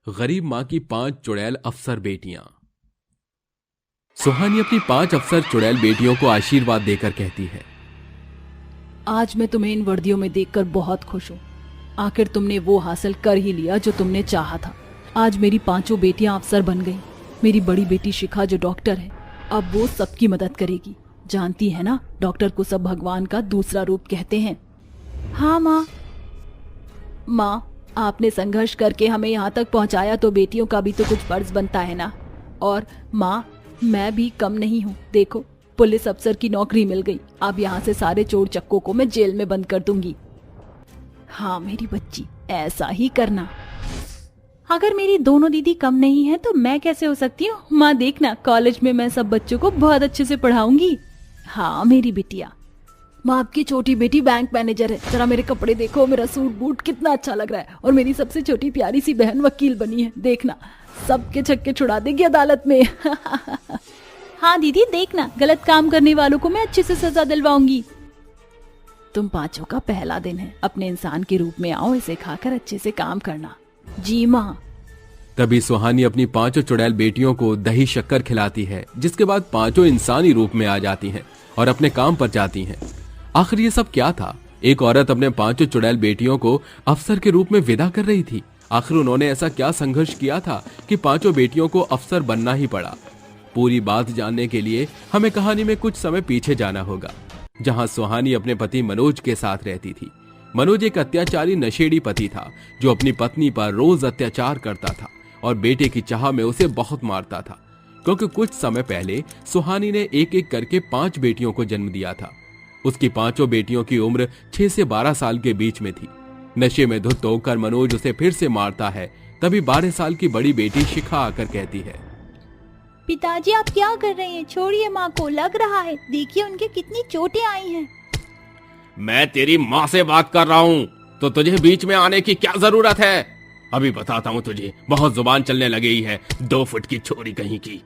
गरीब माँ की 5 चुड़ैल अफसर बेटियां। सुहानी अपनी 5 अफसर चुड़ैल बेटियों को आशीर्वाद देकर कहती है, आज मैं तुम्हें इन वर्दियों में देखकर बहुत खुश हूँ। आखिर तुमने वो हासिल कर ही लिया जो तुमने चाहा था। आज मेरी 5 बेटियां अफसर बन गई। मेरी बड़ी बेटी शिखा जो डॉक्टर है, अब वो सबकी मदद करेगी। जानती है ना, डॉक्टर को सब भगवान का दूसरा रूप कहते हैं। हाँ माँ। माँ, आपने संघर्ष करके हमें यहाँ तक पहुँचाया तो बेटियों का भी तो कुछ फर्ज बनता है ना। और माँ, मैं भी कम नहीं हूँ। देखो, पुलिस अफसर की नौकरी मिल गई। अब यहाँ से सारे चोर चक्कों को मैं जेल में बंद कर दूंगी। हाँ मेरी बच्ची, ऐसा ही करना। अगर मेरी दोनों दीदी कम नहीं है तो मैं कैसे हो सकती हूँ? माँ देखना, कॉलेज में मैं सब बच्चों को बहुत अच्छे से पढ़ाऊंगी। हाँ मेरी बिटिया। माँ, आपकी छोटी बेटी बैंक मैनेजर है। जरा मेरे कपड़े देखो, मेरा सूट बूट कितना अच्छा लग रहा है। और मेरी सबसे छोटी प्यारी सी बहन वकील बनी है। देखना, सबके छक्के छुड़ा देगी अदालत में। हाँ दीदी देखना, गलत काम करने वालों को मैं अच्छे से सजा दिलवाऊंगी। तुम 5 का पहला दिन है, अपने इंसान के रूप में आओ। इसे खाकर अच्छे से काम करना। जी माँ। तभी सुहानी अपनी 5 चुड़ैल बेटियों को दही शक्कर खिलाती है, जिसके बाद 5 इंसानी रूप में आ जाती हैं और अपने काम पर जाती हैं। आखिर ये सब क्या था? एक औरत अपने 5 चुड़ैल बेटियों को अफसर के रूप में विदा कर रही थी। आखिर उन्होंने ऐसा क्या संघर्ष किया था कि 5 बेटियों को अफसर बनना ही पड़ा? पूरी बात जानने के लिए हमें कहानी में कुछ समय पीछे जाना होगा, जहां सुहानी अपने पति मनोज के साथ रहती थी। मनोज एक अत्याचारी नशेड़ी पति था जो अपनी पत्नी पर रोज अत्याचार करता था और बेटे की चाह में उसे बहुत मारता था, क्योंकि कुछ समय पहले सुहानी ने एक एक करके 5 बेटियों को जन्म दिया था। उसकी 5 बेटियों की उम्र 6 से 12 साल के बीच में थी। नशे में धुत होकर मनोज उसे फिर से मारता है। तभी 12 साल की बड़ी बेटी शिखा आकर कहती है, पिताजी आप क्या कर रहे हैं? छोड़िए माँ को, लग रहा है। देखिए उनके कितनी चोटें आई हैं। मैं तेरी माँ से बात कर रहा हूँ, तो तुझे बीच में आने की क्या जरूरत है? अभी बताता हूँ तुझे। बहुत जुबान चलने लगी है, 2 फुट की छोरी कहीं की।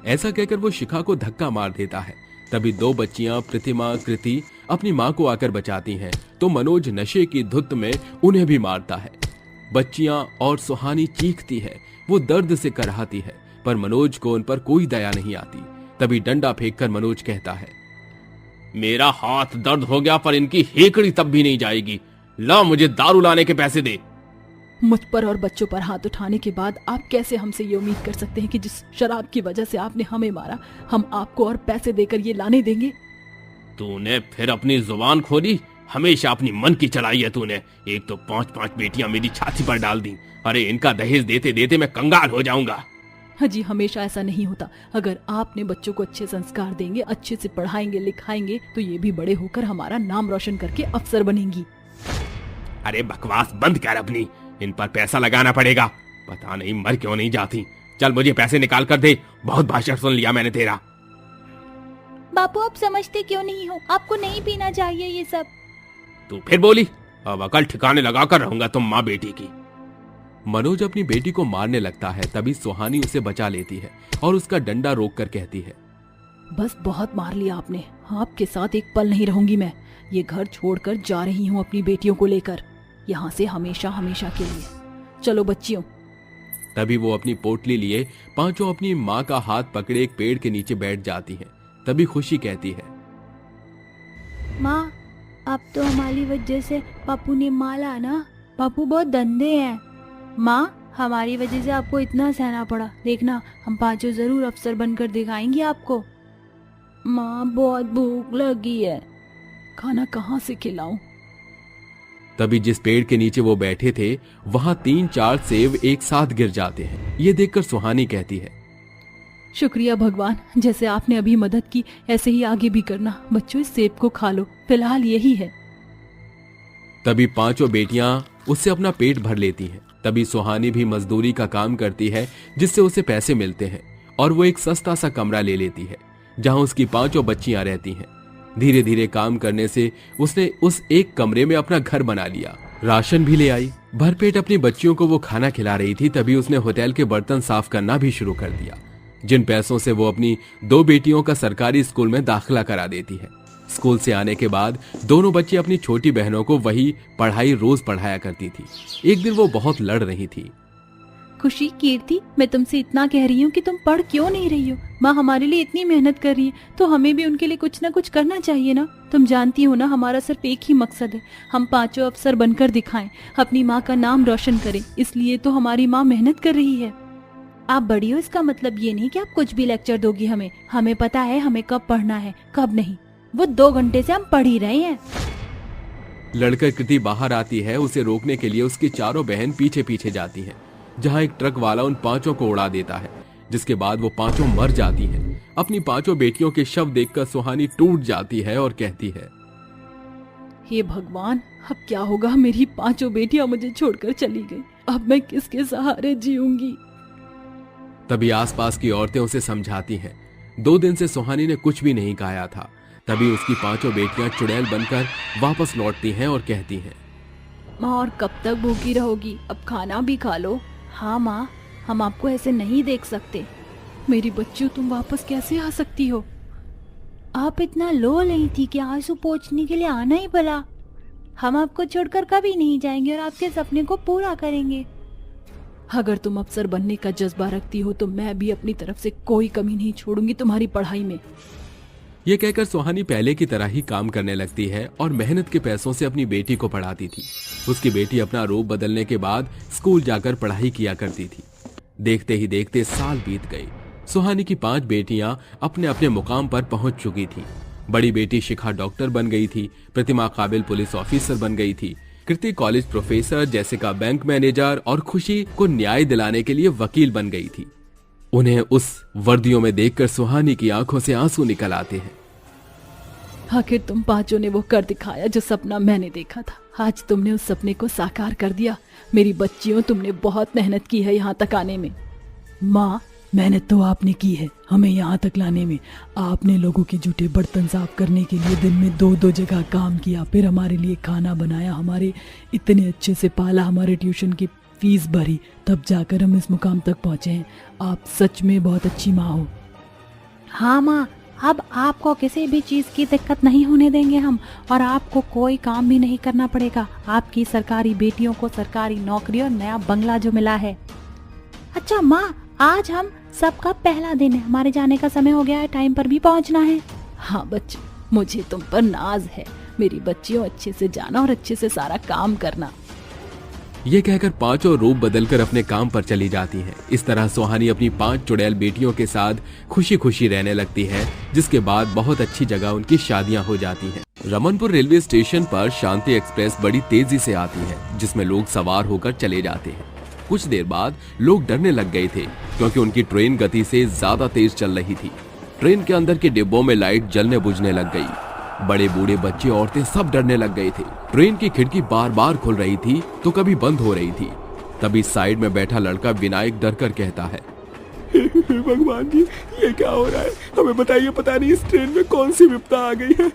ऐसा कहकर वो शिखा को धक्का मार देता है। तभी 2 बच्चियां प्रतिमा कृति अपनी मां को आकर बचाती हैं, तो मनोज नशे की धुत में उन्हें भी मारता है। बच्चियां और सुहानी चीखती है, वो दर्द से कराहती है, पर मनोज को उन पर कोई दया नहीं आती। तभी डंडा फेंककर मनोज कहता है, मेरा हाथ दर्द हो गया पर इनकी हेकड़ी तब भी नहीं जाएगी। ला मुझे दारू लाने के पैसे दे। मुझ पर और बच्चों पर हाथ उठाने के बाद आप कैसे हमसे ये उम्मीद कर सकते हैं कि जिस शराब की वजह से आपने हमें मारा, हम आपको और पैसे देकर ये लाने देंगे? तूने फिर अपनी जुबान खोली। हमेशा अपनी मन की चलाई है तूने। एक तो 5 बेटियां मेरी छाती पर डाल दी। अरे इनका दहेज देते देते मैं कंगाल हो जाऊंगा। जी हमेशा ऐसा नहीं होता। अगर आपने बच्चों को अच्छे संस्कार देंगे, अच्छे से पढ़ाएंगे लिखाएंगे, तो ये भी बड़े होकर हमारा नाम रोशन करके अफसर बनेंगी। अरे बकवास बंद कर अपनी। इन पर पैसा लगाना पड़ेगा। पता नहीं मर क्यों नहीं जाती। चल मुझे पैसे निकाल कर दे। बहुत भाषण सुन लिया मैंने तेरा। बापू आप समझते क्यों नहीं हो? आपको नहीं पीना चाहिए ये सब। तू फिर बोली। अब अकल ठिकाने लगा कर रहूंगा तुम माँ बेटी की। मनोज अपनी बेटी को मारने लगता है। तभी सुहानी उसे बचा लेती है और उसका डंडा रोककर कहती है, बस बहुत मार लिया आपने। आपके साथ एक पल नहीं रहूंगी मैं। ये घर छोड़कर जा रही हूँ अपनी बेटियों को लेकर, यहाँ से हमेशा हमेशा के लिए। चलो बच्चियों। तभी वो अपनी पोटली लिए 5 अपनी माँ का हाथ पकड़े एक पेड़ के नीचे बैठ जाती हैं। तभी खुशी कहती है, माँ अब तो हमारी वजह से पापू ने मारा ना। पापू बहुत गंदे हैं। माँ हमारी वजह से आपको इतना सहना पड़ा। देखना हम 5 जरूर अफसर बनकर दिखाएंगे आपको। माँ बहुत भूख लगी है। खाना कहाँ से खिलाऊं? तभी जिस पेड़ के नीचे वो बैठे थे वहां 3-4 सेब एक साथ गिर जाते हैं। ये देखकर सुहानी कहती है, शुक्रिया भगवान, जैसे आपने अभी मदद की ऐसे ही आगे भी करना। बच्चों इस सेब को खा लो, फिलहाल यही है। तभी 5 बेटियां उससे अपना पेट भर लेती हैं। तभी सुहानी भी मजदूरी का काम करती है, जिससे उसे पैसे मिलते हैं और वो एक सस्ता सा कमरा ले लेती है, जहां उसकी 5 बच्चियां रहती हैं। धीरे धीरे काम करने से उसने उस एक कमरे में अपना घर बना लिया। राशन भी ले आई। भरपेट अपनी बच्चियों को वो खाना खिला रही थी। तभी उसने होटल के बर्तन साफ करना भी शुरू कर दिया, जिन पैसों से वो अपनी 2 बेटियों का सरकारी स्कूल में दाखिला करा देती है। स्कूल से आने के बाद दोनों बच्ची अपनी छोटी बहनों को वही पढ़ाई रोज पढ़ाया करती थी। एक दिन वो बहुत लड़ रही थी। खुशी, कीर्ति, मैं तुमसे इतना कह रही हूँ कि तुम पढ़ क्यों नहीं रही हो। माँ हमारे लिए इतनी मेहनत कर रही है तो हमें भी उनके लिए कुछ ना कुछ करना चाहिए ना। तुम जानती हो ना, हमारा सिर्फ एक ही मकसद है, हम पांचों अफसर बनकर दिखाएं, अपनी माँ का नाम रोशन करें। इसलिए तो हमारी माँ मेहनत कर रही है। आप बड़ी हो इसका मतलब ये नहीं कि आप कुछ भी लेक्चर दोगी हमें। हमें पता है हमें कब पढ़ना है कब नहीं। वो 2 घंटे से हम पढ़ ही रहे हैं। लड़कर कृति बाहर आती है। उसे रोकने के लिए उसकी चारों बहन पीछे पीछे जाती हैं, जहां एक ट्रक वाला उन पांचों को उड़ा देता है, जिसके बाद वो पांचों मर जाती हैं। अपनी पांचों बेटियों के शव देखकर सुहानी टूट जाती है और कहती है, हे भगवान, अब क्या होगा? मेरी 5 बेटियां मुझे छोड़कर चली गई। अब मैं किसके सहारे जीऊंगी? तभी आसपास की औरतें उसे समझाती हैं। 2 दिन से सुहानी ने कुछ भी नहीं खाया था। तभी उसकी 5 बेटियां चुड़ैल बनकर वापस लौटती हैं और कहती हैं, माँ, और कब तक भूखी रहोगी? अब खाना भी खा लो। हाँ माँ, हम आपको ऐसे नहीं देख सकते। मेरी बच्चियों, तुम वापस कैसे आ सकती हो? आप इतना लो नहीं थी कि आंसू पोंछने के लिए आना ही पड़ा। हम आपको छोड़कर कभी नहीं जाएंगे और आपके सपने को पूरा करेंगे। अगर तुम अफसर बनने का जज्बा रखती हो तो मैं भी अपनी तरफ से कोई कमी नहीं छोड़ूंगी तुम्हारी पढ़ाई में। ये कहकर सुहानी पहले की तरह ही काम करने लगती है और मेहनत के पैसों से अपनी बेटी को पढ़ाती थी। उसकी बेटी अपना रूप बदलने के बाद स्कूल जाकर पढ़ाई किया करती थी। देखते ही देखते साल बीत गए। सुहानी की 5 बेटियां अपने अपने मुकाम पर पहुंच चुकी थीं। बड़ी बेटी शिखा डॉक्टर बन गई थी, प्रतिमा काबिल पुलिस ऑफिसर बन गई थी, Kriti college professor, Jessica bank manager और खुशी को न्याय दिलाने के लिए वकील बन गई थी। उन्हें उस वर्दियों में देखकर सुहानी की आंखों से आंसू निकल आते हैं। आखिर तुम 5 ने वो कर दिखाया जो सपना मैंने देखा था। आज तुमने उस सपने को साकार कर दिया। मेरी बच्चियों, तुमने बहुत मेहनत की है यहाँ तक आने में। माँ, मेहनत तो आपने की है हमें यहाँ तक लाने में। आपने लोगों के जूठे बर्तन साफ करने के लिए दिन में 2-2 जगह काम किया, फिर हमारे लिए खाना बनाया, हमारे इतने अच्छे से पाला, हमारे ट्यूशन की फीस भरी, तब जाकर हम इस मुकाम तक पहुँचे हैं। आप सच में बहुत अच्छी माँ हो। हाँ माँ, अब आपको किसी भी चीज़ की दिक्कत नहीं होने देंगे हम, और आपको कोई काम भी नहीं करना पड़ेगा। आपकी सरकारी बेटियों को सरकारी नौकरी और नया बंगला जो मिला है। अच्छा माँ, आज हम सबका पहला दिन है, हमारे जाने का समय हो गया है, टाइम पर भी पहुँचना है। हाँ बच्चे, मुझे तुम पर नाज है। मेरी बच्चियों, अच्छे से जाना और अच्छे से सारा काम करना। ये कहकर 5 रूप बदलकर अपने काम पर चली जाती हैं। इस तरह सुहानी अपनी 5 चुड़ैल बेटियों के साथ खुशी खुशी रहने लगती है, जिसके बाद बहुत अच्छी जगह उनकी शादियां हो जाती हैं। रमनपुर रेलवे स्टेशन पर शांति एक्सप्रेस बड़ी तेजी से आती है, जिसमें लोग सवार होकर चले जाते हैं। कुछ देर बाद लोग डरने लग गए थे, क्योंकि उनकी ट्रेन गति से ज्यादा तेज चल रही थी। ट्रेन के अंदर के डिब्बों में लाइट जलने बुझने लग गई। बड़े बूढ़े बच्चे औरतें सब डरने लग गए थे। ट्रेन की खिड़की बार बार खुल रही थी तो कभी बंद हो रही थी। तभी साइड में बैठा लड़का विनायक डर कर कहता है, भगवान जी, ये क्या हो रहा है? हमें बताइए, पता नहीं इस ट्रेन में कौन सी विपदा आ गई है।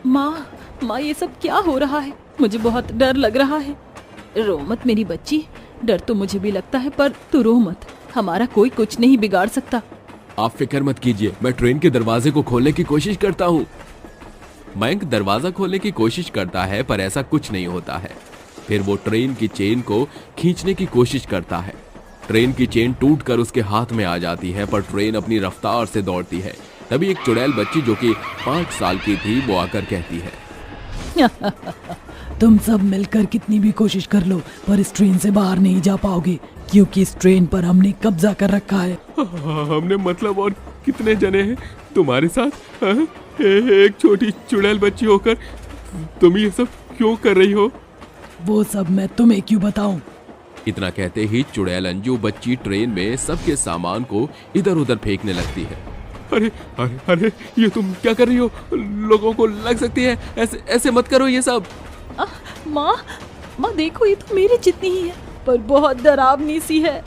माँ, ये सब क्या हो रहा है? मुझे बहुत डर लग रहा है। रो मत मेरी बच्ची, डर तो मुझे भी लगता है, पर तू रो मत। हमारा कोई कुछ नहीं बिगाड़ सकता। आप फिक्र मत कीजिए, मैं ट्रेन के दरवाजे को खोलने की कोशिश करता हूँ। मयंक दरवाजा खोलने की कोशिश करता है, पर ऐसा कुछ नहीं होता है। फिर वो ट्रेन की चेन को खींचने की कोशिश करता है। ट्रेन की चेन टूटकर उसके हाथ में आ जाती है, पर ट्रेन अपनी रफ्तार से दौड़ती है। तभी एक चुड़ैल बच्ची जो कि 5 साल की थी, वो आकर कहती है, तुम सब मिलकर कितनी भी कोशिश कर लो, पर इस ट्रेन से बाहर नहीं जा पाओगे, क्योंकि इस ट्रेन पर हमने कब्जा कर रखा है। हमने मतलब, और कितने जने हैं तुम्हारे साथ? एक छोटी चुड़ैल बच्ची होकर तुम ये सब क्यों कर रही हो? वो सब मैं तुम्हें क्यों बताऊं? इतना कहते ही चुड़ैल अंजू बच्ची ट्रेन में सबके सामान को इधर उधर फेंकने लगती है। अरे अरे अरे, ये तुम क्या कर रही हो? लोगों को लग सकती है, ऐसे मत करो ये सब। माँ देखो, ये तो मेरी जितनी ही है, पर बहुत डरावनी सी है।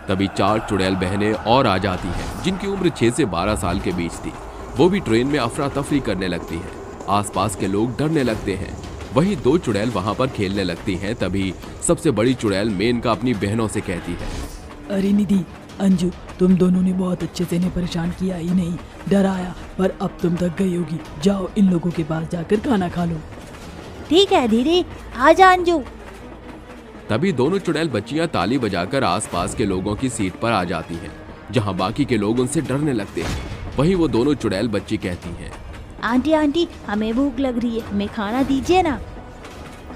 तभी 4 चुड़ैल बहनें और आ जाती हैं, जिनकी उम्र 6 से 12 साल के बीच थी। वो भी ट्रेन में अफरा तफरी करने लगती हैं। आसपास के लोग डरने लगते हैं। वहीं 2 चुड़ैल वहां पर खेलने लगती हैं। तभी सबसे बड़ी चुड़ैल मेनका अपनी बहनों से कहती है, अरे निधि, अंजू, तुम दोनों ने बहुत अच्छे से इन्हें परेशान किया ही नहीं, डराया, पर अब तुम थक गई होगी। जाओ इन लोगों के पास जाकर खाना खा लो। ठीक है दीदी, आजा अंजू। तभी दोनों चुड़ैल बच्चियां ताली बजाकर आसपास के लोगों की सीट पर आ जाती हैं, जहां बाकी के लोग उनसे डरने लगते हैं। वहीं वो दोनों चुड़ैल बच्ची कहती हैं, आंटी आंटी हमें भूख लग रही है, हमें खाना दीजिए ना।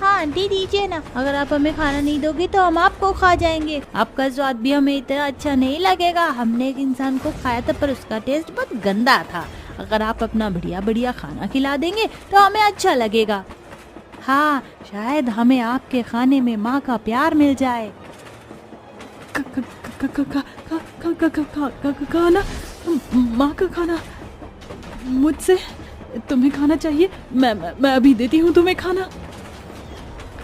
हाँ आंटी दीजिए ना, अगर आप हमें खाना नहीं दोगे तो हम आपको खा जाएंगे। आपका स्वाद भी हमें इतना अच्छा नहीं लगेगा। हमने एक इंसान को खाया था पर उसका टेस्ट बहुत गंदा था। अगर आप अपना बढ़िया बढ़िया खाना खिला देंगे तो हमें अच्छा लगेगा। हाँ शायद हमें आपके खाने में माँ का प्यार मिल जाए। खाना, माँ का खाना, मुझसे तुम्हें खाना चाहिए? मैं अभी देती हूँ तुम्हें खाना।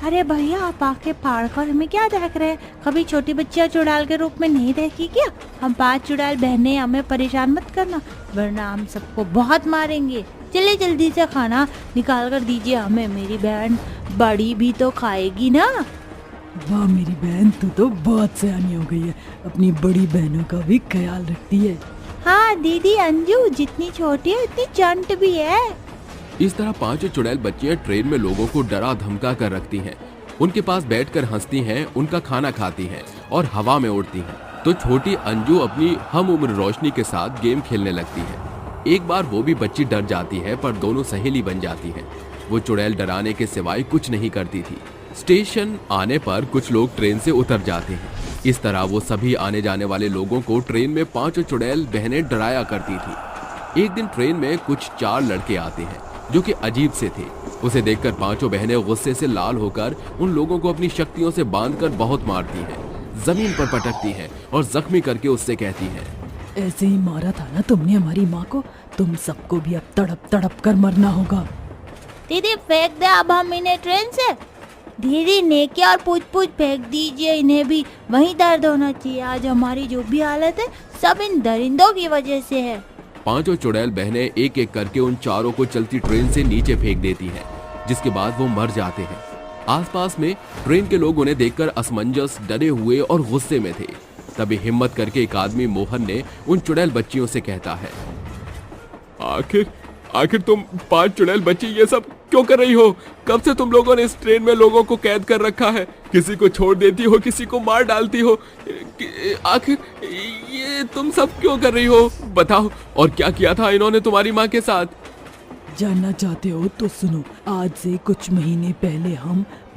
अरे भैया आप आके फाड़ कर हमें क्या देख रहे हैं? कभी छोटी बच्चियां चुड़ैल के रूप में नहीं देखी क्या? हम 5 चुड़ैल बहनें, हमें परेशान मत करना वरना हम सबको बहुत मारेंगे। चलिए जल्दी से खाना निकाल कर दीजिए हमें, मेरी बहन बड़ी भी तो खाएगी ना। वाह मेरी बहन, तू तो बहुत सयानी हो गई है, अपनी बड़ी बहनों का भी ख्याल रखती है। हाँ दीदी अंजू जितनी छोटी है उतनी चंट भी है। इस तरह 5 चुड़ैल बच्चियां ट्रेन में लोगों को डरा धमका कर रखती हैं। उनके पास बैठकर हंसती हैं, उनका खाना खाती हैं और हवा में उड़ती हैं। तो छोटी अंजू अपनी हम उम्र रोशनी के साथ गेम खेलने लगती है। एक बार वो भी बच्ची डर जाती है पर दोनों सहेली बन जाती हैं। वो चुड़ैल डराने के सिवाय कुछ नहीं करती थी। स्टेशन आने पर कुछ लोग ट्रेन से उतर जाते हैं। इस तरह वो सभी आने जाने वाले लोगों को ट्रेन में 5 चुड़ैल बहनें डराया करती थी। एक दिन ट्रेन में कुछ 4 लड़के आते हैं जो कि अजीब से थे। उसे देखकर 5 बहनें गुस्से से लाल होकर उन लोगों को अपनी शक्तियों से बांधकर बहुत मारती हैं, जमीन पर पटकती हैं और जख्मी करके उससे कहती हैं, ऐसे ही मारा था ना तुमने हमारी माँ को, तुम सबको भी अब तड़प तड़प कर मरना होगा। दीदी फेंक दे अब हम इन्हें ट्रेन से। दीदी नेकी और पूछ पूछ फेंक दीजिए इन्हें भी, वहीं दर्द होना चाहिए। आज हमारी जो भी हालत है सब इन दरिंदों की वजह से है। 5 चुड़ैल बहनें एक एक करके उन चारों को चलती ट्रेन से नीचे फेंक देती हैं, जिसके बाद वो मर जाते हैं। आसपास में ट्रेन के लोग उन्हें देखकर असमंजस, डरे हुए और गुस्से में थे। तभी हिम्मत करके एक आदमी मोहन ने उन चुड़ैल बच्चियों से कहता है, आखिर तुम 5 चुड़ैल बच्ची ये सब क्यों कर रही हो? कब से तुम लोगों ने इस ट्रेन में लोगों को कैद कर रखा है? किसी को छोड़ देती हो, किसी को मार डालती हो। आखिर ये तुम सब क्यों कर रही हो? बताओ, और क्या किया था इन्होंने तुम्हारी माँ के साथ? जानना चाहते हो तो सुनो। आज से कुछ महीने पहले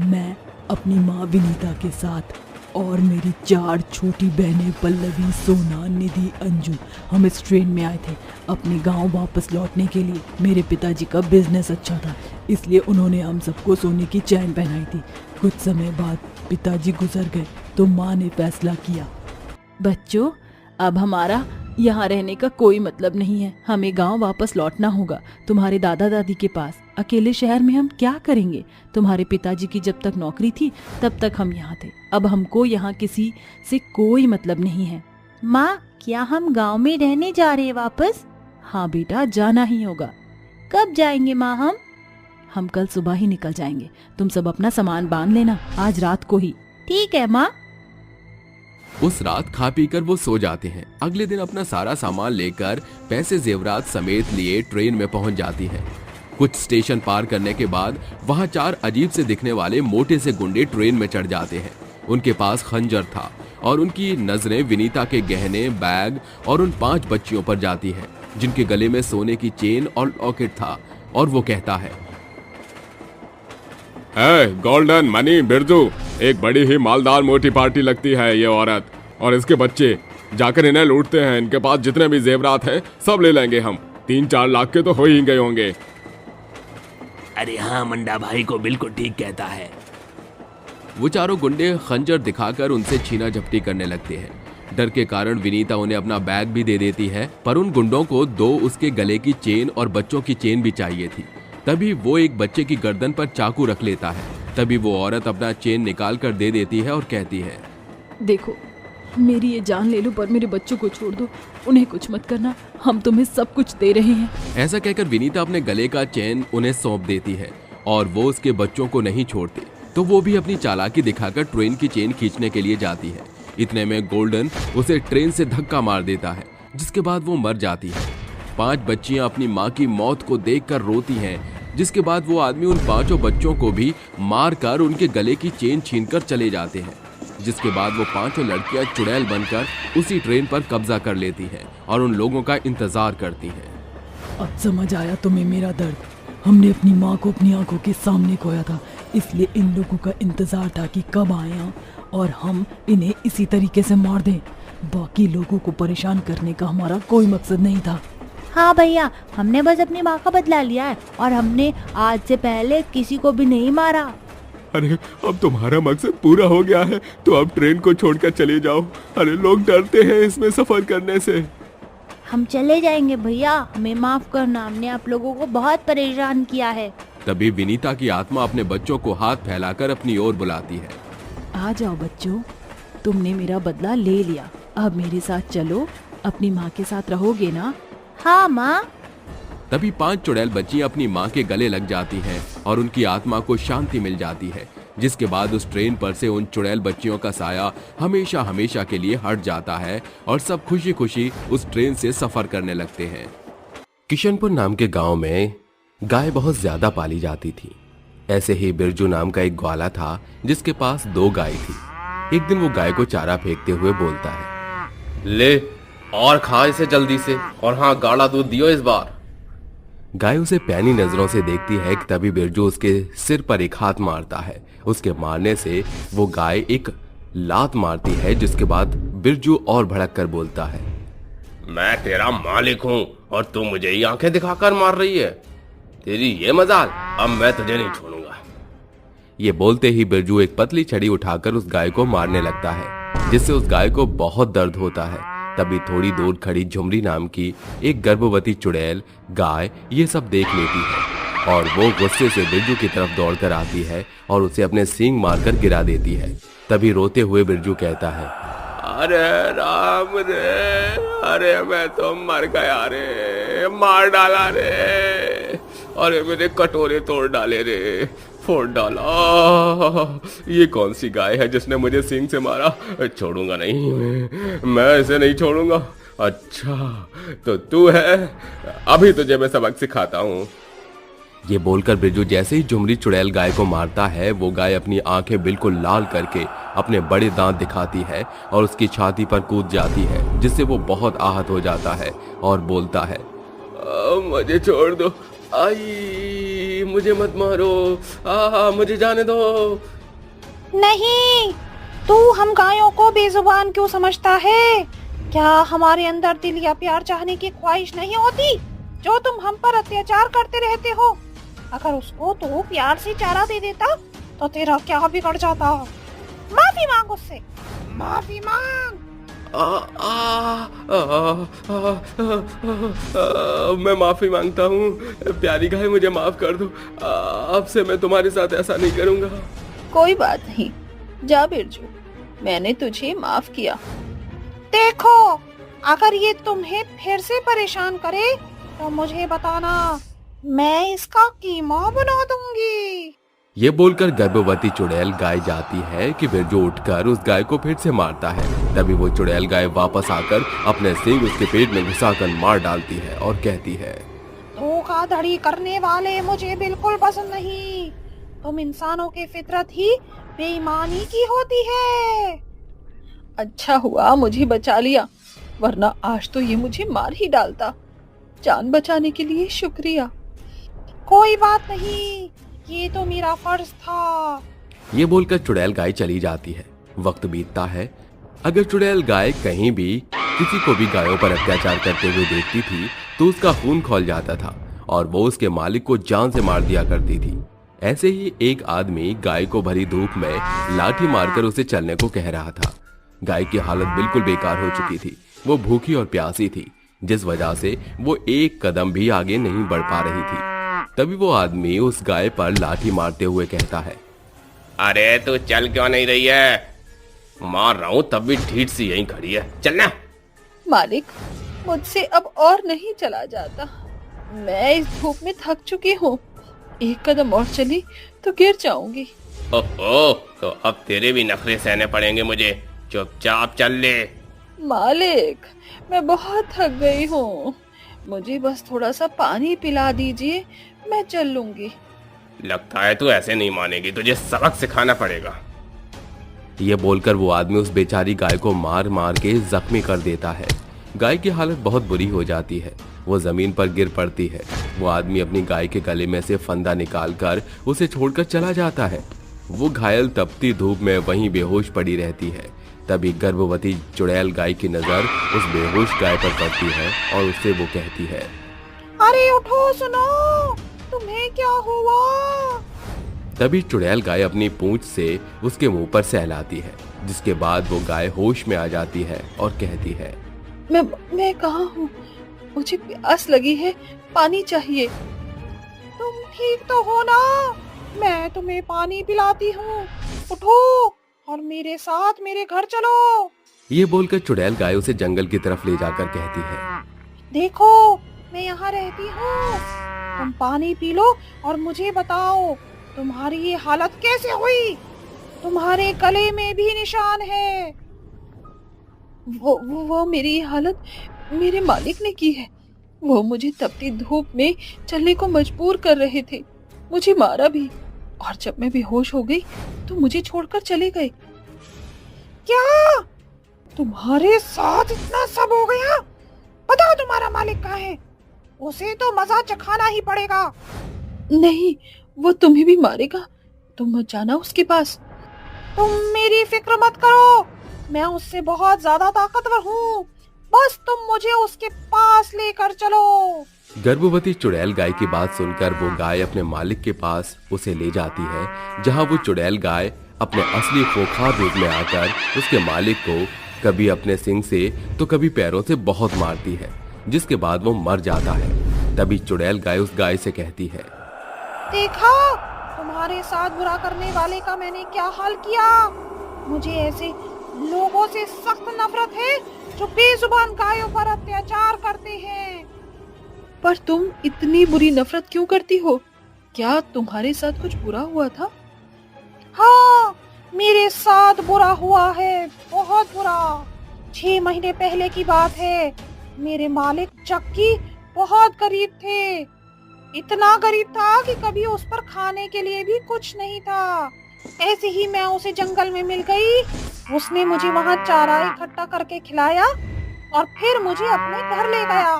मैं अपनी माँ विनीता के साथ और मेरी 4 छोटी बहनें पल्लवी, सोना, निधि, अंजू, हम इस ट्रेन में आए थे अपने गांव वापस लौटने के लिए। मेरे पिताजी का बिजनेस अच्छा था, इसलिए उन्होंने हम सबको सोने की चैन पहनाई थी। कुछ समय बाद पिताजी गुजर गए तो माँ ने फैसला किया, बच्चों अब हमारा यहाँ रहने का कोई मतलब नहीं है, हमें गांव वापस लौटना होगा, तुम्हारे दादा दादी के पास। अकेले शहर में हम क्या करेंगे? तुम्हारे पिताजी की जब तक नौकरी थी तब तक हम यहाँ थे, अब हमको यहाँ किसी से कोई मतलब नहीं है। माँ क्या हम गांव में रहने जा रहे हैं वापस? हाँ बेटा, जाना ही होगा। कब जाएंगे माँ हम कल सुबह ही निकल जाएंगे। तुम सब अपना सामान बांध लेना, आज रात को ही। ठीक है माँ। उस रात खा पीकर वो सो जाते हैं। अगले दिन अपना सारा सामान लेकर पैसे जेवरात समेत लिए ट्रेन में पहुंच जाती हैं। कुछ स्टेशन पार करने के बाद वहां 4 अजीब से दिखने वाले मोटे से गुंडे ट्रेन में चढ़ जाते हैं। उनके पास खंजर था और उनकी नजरें विनीता के गहने, बैग और उन 5 बच्चियों पर जाती हैं, जिनके गले में सोने की चेन और लॉकेट था। और वो कहता है, गोल्डन मनी बिरजू, एक बड़ी ही मालदार मोटी पार्टी लगती है ये औरत और इसके बच्चे। जाकर इन्हें लूटते हैं, इनके पास जितने भी जेवरात हैं सब ले लेंगे हम। 3-4 लाख के तो हो ही गए होंगे। अरे हाँ, मंडा भाई को बिल्कुल ठीक कहता है। वो चारों गुंडे खंजर दिखाकर उनसे छीना झपटी करने लगते हैं। डर के कारण विनीता उन्हें अपना बैग भी दे देती है, पर उन गुंडों को 2 उसके गले की चेन और बच्चों की चेन भी चाहिए थी। तभी वो एक बच्चे की गर्दन पर चाकू रख लेता है। तभी वो औरत अपना चेन निकाल कर दे देती है और कहती है, देखो मेरी ये जान ले लो पर मेरे बच्चों को छोड़ दो, उन्हें कुछ मत करना, हम तुम्हें सब कुछ दे रहे हैं। ऐसा कहकर विनीता अपने गले का चेन उन्हें सौंप देती है और वो उसके बच्चों को नहीं छोड़ते, तो वो भी अपनी चालाकी दिखाकर ट्रेन की चेन खींचने के लिए जाती है। इतने में गोल्डन उसे ट्रेन से धक्का मार देता है, जिसके बाद वो मर जाती है। 5 बच्चियां अपनी माँ की मौत को देखकर रोती हैं, जिसके बाद वो आदमी उन 5 बच्चों को भी मार कर उनके गले की चेन छीनकर चले जाते हैं। जिसके बाद वो 5 लड़कियां चुड़ैल बनकर उसी ट्रेन पर कब्जा कर लेती हैं और उन लोगों का इंतजार करती हैं। अब समझ आया तुम्हें मेरा दर्द। हमने अपनी माँ को अपनी आंखों के सामने खोया था, इसलिए इन लोगों का इंतजार था कि कब आए और हम इन्हें इसी तरीके से मार दें। बाकी लोगों को परेशान करने का हमारा कोई मकसद नहीं था। हाँ भैया, हमने बस अपनी माँ का बदला लिया है और हमने आज से पहले किसी को भी नहीं मारा। अरे अब तुम्हारा मकसद पूरा हो गया है तो अब ट्रेन को छोड़कर चले जाओ। अरे लोग डरते हैं इसमें सफर करने से। हम चले जाएंगे भैया, हमें माफ करना, हमने आप लोगों को बहुत परेशान किया है। तभी विनीता की आत्मा अपने बच्चों को हाथ फैलाकर अपनी ओर बुलाती है। आ जाओ बच्चों, तुमने मेरा बदला ले लिया, अब मेरे साथ चलो, अपनी माँ के साथ रहोगे ना? हाँ माँ। तभी 5 चुड़ैल बच्चियां अपनी माँ के गले लग जाती हैं और उनकी आत्मा को शांति मिल जाती है। जिसके बाद उस ट्रेन पर से उन चुड़ैल बच्चियों का साया हमेशा हमेशा के लिए हट जाता है और सब खुशी खुशी उस ट्रेन से सफर करने लगते हैं। किशनपुर नाम के गांव में गाय बहुत ज्यादा पाली जाती थी। ऐसे ही बिरजू नाम का एक ग्वाला था जिसके पास 2 गाय थी। एक दिन वो गाय को चारा फेंकते हुए बोलता है, ले और खा इसे जल्दी से, और हाँ गाढ़ा दूध दियो इस बार। गाय उसे पैनी नजरों से देखती है कि तभी बिरजू उसके सिर पर एक हाथ मारता है। उसके मारने से वो गाय एक लात मारती है, जिसके बाद बिरजू और भड़क कर बोलता है, मैं तेरा मालिक हूँ और तू मुझे ही आंखें दिखाकर मार रही है। तेरी ये मजाल, अब मैं तुझे नहीं छोड़ूंगा। ये बोलते ही बिरजू एक पतली छड़ी उठाकर उस गाय को मारने लगता है, जिससे उस गाय को बहुत दर्द होता है। तभी थोड़ी दूर खड़ी झुमरी नाम की एक गर्भवती चुड़ैल गाय ये सब देख लेती है और वो गुस्से से बिरजू की तरफ दौड़कर आती है और उसे अपने सींग मारकर गिरा देती है। तभी रोते हुए बिरजू कहता है, अरे राम रे, अरे मैं तो मर गया रे, मार डाला रे, अरे मेरे कटोरे तोड़ डाले रे, फोड़ डाला। ये कौन सी गाय है जिसने मुझे सींग से मारा? छोड़ूंगा नहीं, मैं इसे नहीं छोड़ूंगा। अच्छा तो तू है, अभी तुझे मैं सबक सिखाता हूँ। ये बोलकर बिरजू जैसे ही झुमरी चुड़ैल गाय को मारता है, वो गाय अपनी आंखें बिल्कुल लाल करके अपने बड़े दांत दिखाती है और उसकी छाती पर कूद जाती है, जिससे वो बहुत आहत हो जाता है और बोलता है, मुझे छोड़ दो, आई मुझे मत मारो, मुझे जाने दो। नहीं, तू हम गायों को बेजुबान क्यों समझता है? क्या हमारे अंदर दिल या प्यार चाहने की ख्वाहिश नहीं होती जो तुम हम पर अत्याचार करते रहते हो? अगर उसको तो प्यार से चारा दे देता तो तेरा क्या बिगड़ जाता? माफी मांग उससे, माफी मांग। मैं माफी मांगता हूँ, प्यारी गाय मुझे माफ कर दो, अब से मैं तुम्हारे साथ ऐसा नहीं करूँगा। कोई बात नहीं, जा बिरजू, मैंने तुझे माफ किया। देखो, अगर ये तुम्हें फिर से परेशान करे तो मुझे बताना, मैं इसका कीमा बना दूंगी। ये बोलकर गर्भवती चुड़ैल गाय जाती है कि बिरजू उठकर उस गाय को फिर से मारता है। तभी वो चुड़ैल गाय वापस आकर अपने सींग उसके पेट में घुसाकर मार डालती है और कहती है, धोखाधड़ी करने वाले मुझे बिल्कुल पसंद नहीं। तुम इंसानों की फितरत ही बेईमानी की होती है। अच्छा हुआ मुझे बचा लिया, वरना आज तो ये मुझे मार ही डालता। जान बचाने के लिए शुक्रिया। कोई बात नहीं, ये तो मेरा फर्ज था। ये बोलकर चुड़ैल गाय चली जाती है। वक्त बीतता है। अगर चुड़ैल गाय कहीं भी किसी को भी गायों पर अत्याचार करते हुए देखती थी तो उसका खून खौल जाता था और वो उसके मालिक को जान से मार दिया करती थी। ऐसे ही एक आदमी गाय को भरी धूप में लाठी मारकर उसे चलने को कह रहा था। गाय की हालत बिल्कुल बेकार हो चुकी थी। वो भूखी और प्यासी थी, जिस वजह से वो एक कदम भी आगे नहीं बढ़ पा रही थी। तभी वो आदमी उस गाय पर लाठी मारते हुए कहता है, अरे तू चल क्यों नहीं रही है? मार रहा हूं तब भी ढीठ सी यहीं खड़ी है, चलना। मालिक, मुझसे अब और नहीं चला जाता। मैं इस धूप में थक चुकी हूँ। एक कदम और चली तो गिर जाऊंगी। ओहो, तो अब तेरे भी नखरे सहने पड़ेंगे मुझे। चुपचाप चल ले। मालिक, मैं बहुत थक गई हूँ, मुझे बस थोड़ा सा पानी पिला दीजिए, मैं चल लूंगी। लगता है तू ऐसे नहीं मानेगी, तुझे सबक सिखाना पड़ेगा। ये बोलकर वो आदमी उस बेचारी गाय को मार मार के जख्मी कर देता है। गाय की हालत बहुत बुरी हो जाती है, वो जमीन पर गिर पड़ती है। वो आदमी अपनी गाय के गले में से फंदा निकालकर उसे छोड़कर चला जाता है। वो घायल तपती धूप में वहीं बेहोश पड़ी रहती है। तभी गर्भवती चुड़ैल गाय की नजर उस बेहोश गाय पर पड़ती है और उससे वो कहती है, अरे उठो, सुनो, तुम्हें क्या हुआ? तभी चुड़ैल गाय अपनी पूंछ से उसके मुंह पर सहलाती है, जिसके बाद वो गाय होश में आ जाती है और कहती है, मैं कहाँ हूँ? मुझे प्यास लगी है, पानी चाहिए। तुम ठीक तो हो ना? मैं तुम्हें पानी पिलाती हूँ। उठो और मेरे साथ मेरे घर चलो। ये बोलकर चुड़ैल गाय उसे जंगल की तरफ ले जाकर कहती है, देखो, मैं यहाँ रहती हूँ। तुम पानी पी लो और मुझे बताओ तुम्हारी ये हालत कैसे हुई? तुम्हारे गले में भी निशान है। वो मेरी हालत मेरे मालिक ने की है। वो मुझे तपती धूप में चलने को मजबूर कर रहे थे, मुझे मारा भी, और जब मैं बेहोश हो गई तो मुझे छोड़कर चले गए। क्या तुम्हारे साथ इतना सब हो गया? बताओ तुम्हारा मालिक कहाँ है? उसे तो मजा चखाना ही पड़ेगा। नहीं, वो तुम्हें भी मारेगा, तुम मत जाना उसके पास। तुम मेरी फिक्र मत करो, मैं उससे बहुत ज्यादा ताकतवर हूँ। बस तुम मुझे उसके पास लेकर चलो। गर्भवती चुड़ैल गाय की बात सुनकर वो गाय अपने मालिक के पास उसे ले जाती है, जहाँ वो चुड़ैल गाय अपने असली खोखा रूप में आकर उसके मालिक को कभी अपने सिंग से तो कभी पैरों से बहुत मारती है, जिसके बाद वो मर जाता है। तभी चुड़ैल गाय उस गाय से कहती है, देखा तुम्हारे साथ बुरा करने वाले का मैंने क्या हाल किया। मुझे ऐसे लोगों से सख्त नफरत है जो बेजुबान गायों पर अत्याचार करते हैं। पर तुम इतनी बुरी नफरत क्यों करती हो? क्या तुम्हारे साथ कुछ बुरा हुआ था? हाँ, मेरे साथ बुरा हुआ है, बहुत बुरा। 6 महीने पहले की बात है। मेरे मालिक जग्गी बहुत गरीब थे, इतना गरीब था कि कभी उस पर खाने के लिए भी कुछ नहीं था। ऐसे ही मैं उसे जंगल में मिल गई। उसने मुझे वहाँ चारा इकट्ठा करके खिलाया और फिर मुझे अपने घर ले गया।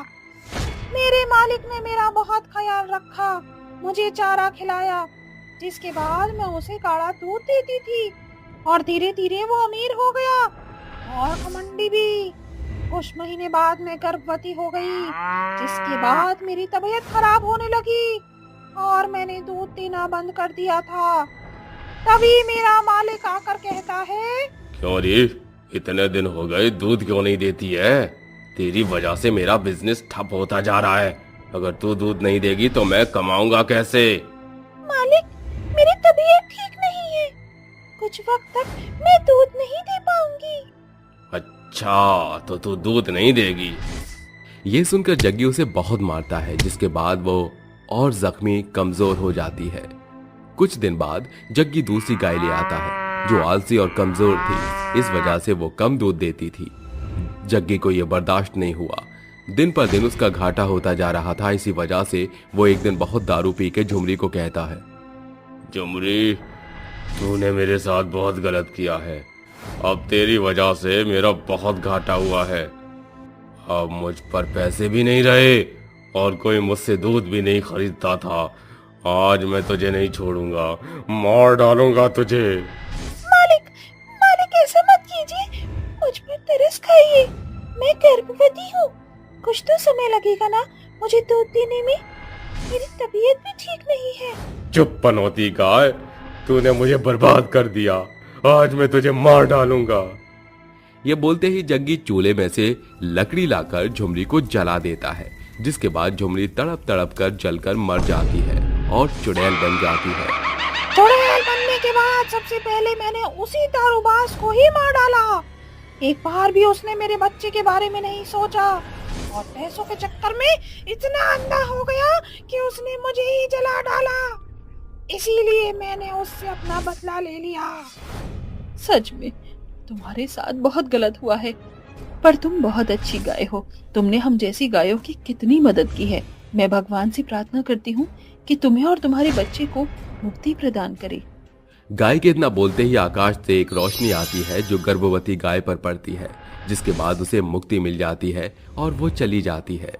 मेरे मालिक ने मेरा बहुत ख्याल रखा, मुझे चारा खिलाया, जिसके बाद मैं उसे गाढ़ा दूध देती थी और धीरे धीरे वो अमीर हो गया और घमंडी भी। कुछ महीने बाद मैं गर्भवती हो गई, जिसके बाद मेरी तबीयत खराब होने लगी और मैंने दूध देना बंद कर दिया था। तभी मेरा मालिक आकर कहता है, क्यों रे, इतने दिन हो गए दूध क्यों नहीं देती है? तेरी वजह से मेरा बिजनेस ठप होता जा रहा है। अगर तू दूध नहीं देगी तो मैं कमाऊंगा कैसे? मालिक, मेरी तबीयत ठीक नहीं है, कुछ वक्त तक मैं दूध नहीं दे पाऊंगी। अच्छा, तो तू दूध नहीं देगी? ये सुनकर जग्गी उसे बहुत मारता है, जिसके बाद वो और जख्मी कमजोर हो जाती है। कुछ दिन बाद जग्गी दूसरी गाय ले आता है, जो आलसी और कमजोर थी। इस वजह से वो कम दूध देती थी। जग्गी को यह बर्दाश्त नहीं हुआ। दिन पर दिन उसका घाटा होता जा रहा था। इसी वजह से वो एक दिन बहुत दारू पी के झुमरी को कहता है, झुमरी, तूने मेरे साथ बहुत गलत किया है। अब तेरी वजह से मेरा बहुत घाटा हुआ है। अब मुझ पर पैसे भी नहीं रहे और कोई मुझसे दूध भी नहीं खरीदता था। आज मैं तुझे नहीं छोड़ूंगा, मार डालूंगा तुझे। मालिक, मालिक ऐसा मत कीजिए, मुझ पर तरस खाइए। मैं गर्भवती हूँ, कुछ तो समय लगेगा ना मुझे दूध देने में। मेरी तबीयत भी ठीक नहीं है। चुप पनौती गाय, तूने मुझे बर्बाद कर दिया। आज मैं तुझे मार डालूंगा। ये बोलते ही जग्गी चूल्हे में से लकड़ी लाकर झुमरी को जला देता है, जिसके बाद झुमरी तड़प तड़प कर जलकर मर जाती है और चुड़ैल बन जाती है। चुड़ैल बनने के बाद सबसे पहले मैंने उसी दारूबाज को ही मार डाला। एक बार भी उसने मेरे बच्चे के बारे में नहीं सोचा और पैसों के चक्कर में इतना अंधा हो गया कि उसने मुझे ही जला डाला। इसीलिए मैंने उससे अपना बदला ले लिया। सच में तुम्हारे साथ बहुत गलत हुआ है, पर तुम बहुत अच्छी गाय हो। तुमने हम जैसी गायों की कितनी मदद की है, मैं भगवान से प्रार्थना करती हूँ कि तुम्हें और तुम्हारे बच्चे को मुक्ति प्रदान करे। गाय के इतना बोलते ही आकाश से एक रोशनी आती है जो गर्भवती गाय पर पड़ती है, जिसके बाद उसे मुक्ति मिल जाती है और वो चली जाती है।